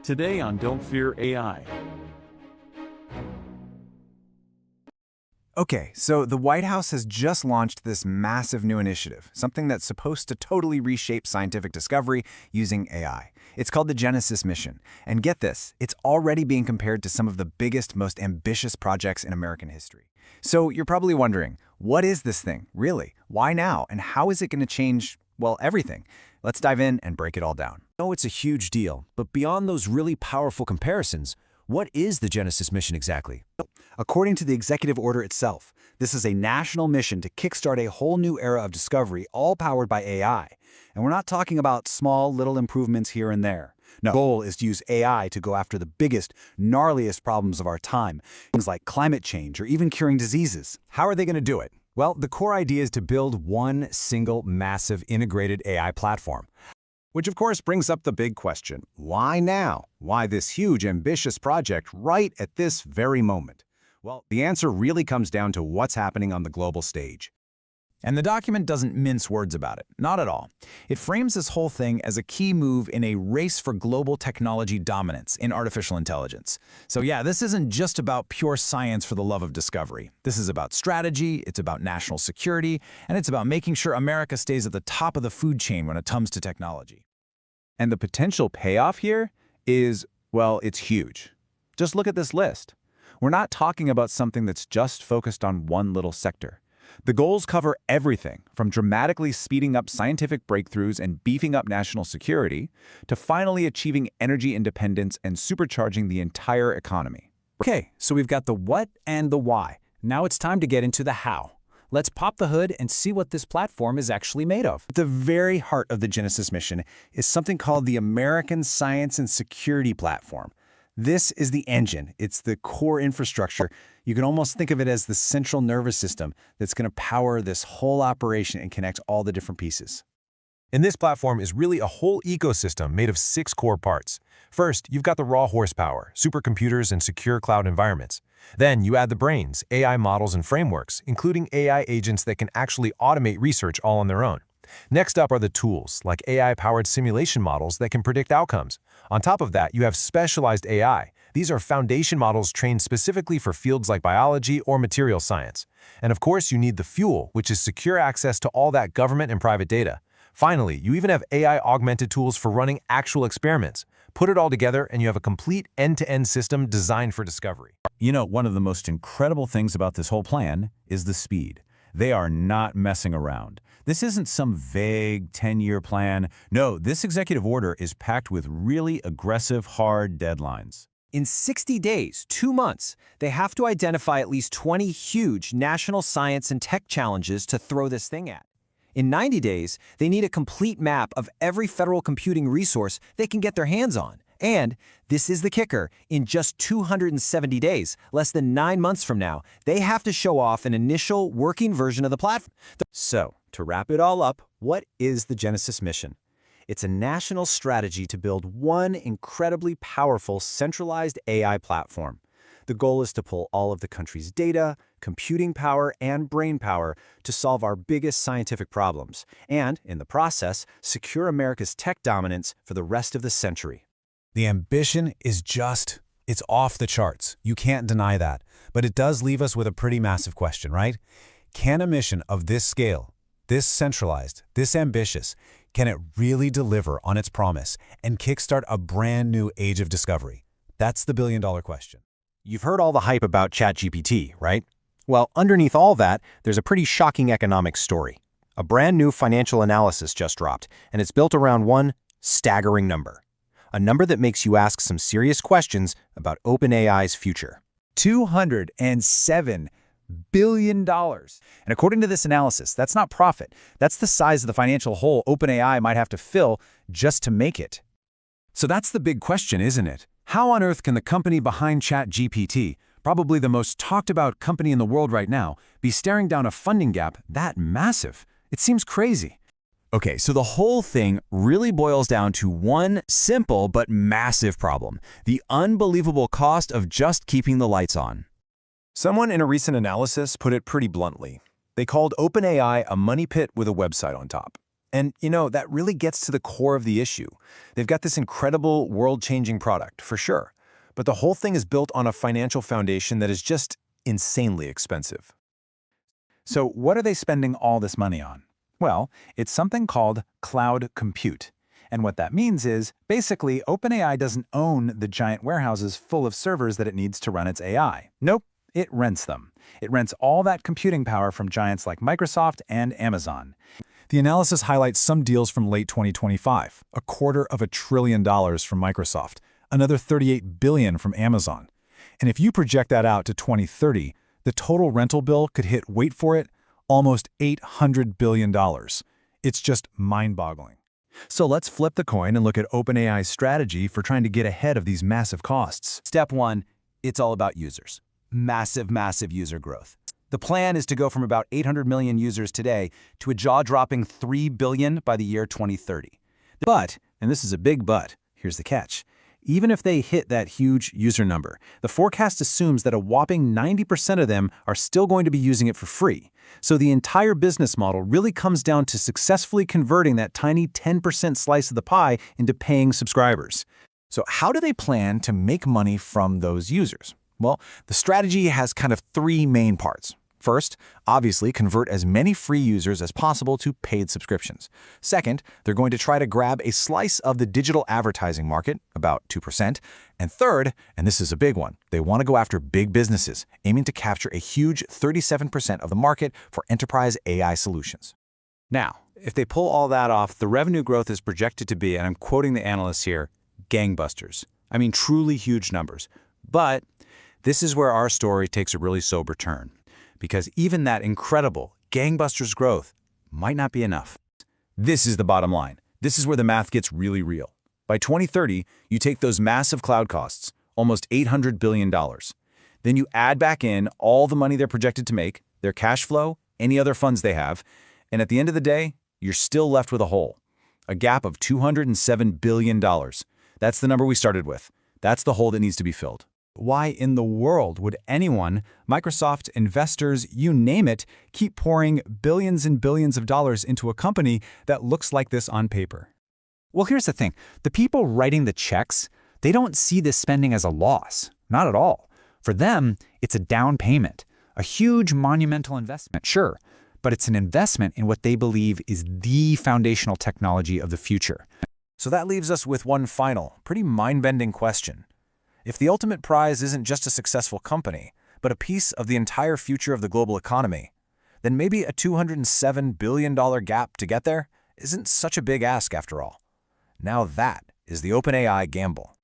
Today on Don't Fear AI. Okay, so the White House has just launched this massive new initiative, something that's supposed to totally reshape scientific discovery using AI. It's called the Genesis Mission. And get this, it's already being compared to some of the biggest, most ambitious projects in American history. So you're probably wondering, what is this thing, really? Why now? And how is it going to change, well, everything? Let's dive in and break it all down. No, it's a huge deal, but beyond those really powerful comparisons, what is the Genesis mission exactly? According to the executive order itself, this is a national mission to kickstart a whole new era of discovery, all powered by AI. And we're not talking about small, little improvements here and there. No, the goal is to use AI to go after the biggest, gnarliest problems of our time, things like climate change or even curing diseases. How are they going to do it? Well, the core idea is to build one single, massive, integrated AI platform. Which of course brings up the big question, why now? Why this huge, ambitious project right at this very moment? Well, the answer really comes down to what's happening on the global stage. And the document doesn't mince words about it, not at all. It frames this whole thing as a key move in a race for global technology dominance in artificial intelligence. So yeah, this isn't just about pure science for the love of discovery. This is about strategy, it's about national security, and it's about making sure America stays at the top of the food chain when it comes to technology. And the potential payoff here is, well, it's huge. Just look at this list. We're not talking about something that's just focused on one little sector. The goals cover everything from dramatically speeding up scientific breakthroughs and beefing up national security to finally achieving energy independence and supercharging the entire economy. Okay, so we've got the what and the why. Now it's time to get into the how. Let's pop the hood and see what this platform is actually made of. At the very heart of the Genesis mission is something called the American Science and Security Platform. This is the engine. It's the core infrastructure. You can almost think of it as the central nervous system that's going to power this whole operation and connect all the different pieces. And this platform is really a whole ecosystem made of 6 core parts. First, you've got the raw horsepower, supercomputers, and secure cloud environments. Then you add the brains, AI models and frameworks, including AI agents that can actually automate research all on their own. Next up are the tools, like AI-powered simulation models that can predict outcomes. On top of that, you have specialized AI. These are foundation models trained specifically for fields like biology or material science. And of course, you need the fuel, which is secure access to all that government and private data. Finally, you even have AI-augmented tools for running actual experiments. Put it all together and you have a complete end-to-end system designed for discovery. You know, one of the most incredible things about this whole plan is the speed. They are not messing around. This isn't some vague 10-year plan. No, this executive order is packed with really aggressive, hard deadlines. In 60 days, 2 months, they have to identify at least 20 huge national science and tech challenges to throw this thing at. In 90 days, they need a complete map of every federal computing resource they can get their hands on. And, this is the kicker, in just 270 days, less than 9 months from now, they have to show off an initial working version of the platform. So, to wrap it all up, what is the Genesis mission? It's a national strategy to build one incredibly powerful centralized AI platform. The goal is to pull all of the country's data, computing power, and brain power to solve our biggest scientific problems, and, in the process, secure America's tech dominance for the rest of the century. The ambition is it's off the charts. You can't deny that. But it does leave us with a pretty massive question, right? Can a mission of this scale, this centralized, this ambitious, can it really deliver on its promise and kickstart a brand new age of discovery? That's the billion-dollar question. You've heard all the hype about ChatGPT, right? Well, underneath all that, there's a pretty shocking economic story. A brand new financial analysis just dropped, and it's built around one staggering number. A number that makes you ask some serious questions about OpenAI's future. $207 billion. And according to this analysis, that's not profit. That's the size of the financial hole OpenAI might have to fill just to make it. So that's the big question, isn't it? How on earth can the company behind ChatGPT, probably the most talked about company in the world right now, be staring down a funding gap that massive? It seems crazy. Okay, so the whole thing really boils down to one simple but massive problem: the unbelievable cost of just keeping the lights on. Someone in a recent analysis put it pretty bluntly. They called OpenAI a money pit with a website on top. And, that really gets to the core of the issue. They've got this incredible, world-changing product, for sure. But the whole thing is built on a financial foundation that is just insanely expensive. So what are they spending all this money on? Well, it's something called cloud compute. And what that means is, basically, OpenAI doesn't own the giant warehouses full of servers that it needs to run its AI. Nope, it rents them. It rents all that computing power from giants like Microsoft and Amazon. The analysis highlights some deals from late 2025, $250 billion from Microsoft, another $38 billion from Amazon. And if you project that out to 2030, the total rental bill could hit, wait for it, almost $800 billion. It's just mind-boggling. So let's flip the coin and look at OpenAI's strategy for trying to get ahead of these massive costs. Step 1, it's all about users. Massive user growth. The plan is to go from about 800 million users today to a jaw-dropping 3 billion by the year 2030. But, and this is a big but, here's the catch. Even if they hit that huge user number, the forecast assumes that a whopping 90% of them are still going to be using it for free. So the entire business model really comes down to successfully converting that tiny 10% slice of the pie into paying subscribers. So how do they plan to make money from those users? Well, the strategy has kind of three main parts. First, obviously, convert as many free users as possible to paid subscriptions. Second, they're going to try to grab a slice of the digital advertising market, about 2%. And third, and this is a big one, they want to go after big businesses, aiming to capture a huge 37% of the market for enterprise AI solutions. Now, if they pull all that off, the revenue growth is projected to be, and I'm quoting the analysts here, gangbusters. I mean, truly huge numbers. But this is where our story takes a really sober turn. Because even that incredible gangbusters growth might not be enough. This is the bottom line. This is where the math gets really real. By 2030, you take those massive cloud costs, almost $800 billion. Then you add back in all the money they're projected to make, their cash flow, any other funds they have, and at the end of the day, you're still left with a hole. A gap of $207 billion. That's the number we started with. That's the hole that needs to be filled. Why in the world would anyone, Microsoft, investors, you name it, keep pouring billions and billions of dollars into a company that looks like this on paper? Well, here's the thing. The people writing the checks, they don't see this spending as a loss. Not at all. For them, it's a down payment, a huge monumental investment, sure, but it's an investment in what they believe is the foundational technology of the future. So that leaves us with one final, pretty mind-bending question. If the ultimate prize isn't just a successful company, but a piece of the entire future of the global economy, then maybe a $207 billion gap to get there isn't such a big ask after all. Now that is the OpenAI gamble.